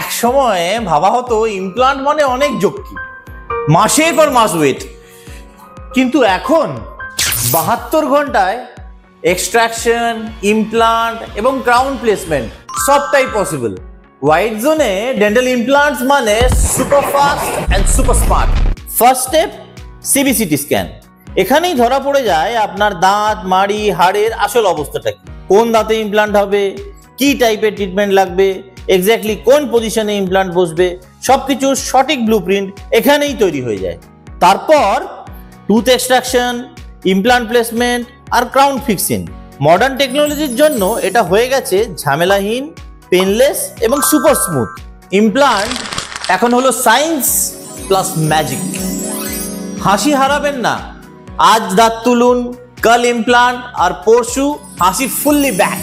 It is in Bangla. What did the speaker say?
এক সময় ভাবা হতো ইমপ্লান্ট মানে অনেক ঝক্কি, মাসের পর মাস ওয়েট, কিন্তু এখন 72 ঘন্টায় এক্সট্রাকশন, ইমপ্লান্ট এবং ক্রাউন প্লেসমেন্ট সবটাই পসিবল। হোয়াইট জোনে ডেন্টাল ইমপ্লান্টস মানে super fast and super smart. First step CBCT scan. এখানেই ধরা পড়ে যায় আপনার দাঁত, মাড়ি, হাড়ের আসল অবস্থাটা কি, কোন দাঁতে ইমপ্লান্ট হবে, কি টাইপের ট্রিটমেন্ট লাগবে, এক্স্যাক্টলি কোন পজিশনে ইমপ্লান্ট বসবে, সবকিছুর সঠিক ব্লুপ্রিন্ট এখানেই তৈরি হয়ে যায়। তারপর টুথ এক্সট্রাকশন, ইমপ্লান্ট প্লেসমেন্ট আর ক্রাউন ফিক্সিং। মডার্ন টেকনোলজির জন্য এটা হয়ে গেছে ঝামেলাহীন, পেনলেস এবং সুপার স্মুথ। ইমপ্লান্ট এখন হলো সায়েন্স প্লাস ম্যাজিক। হাসি হারাবেন না, আজ দাঁত তুলুন, কাল ইমপ্লান্ট, আর পরশু হাসি ফুললি ব্যাক।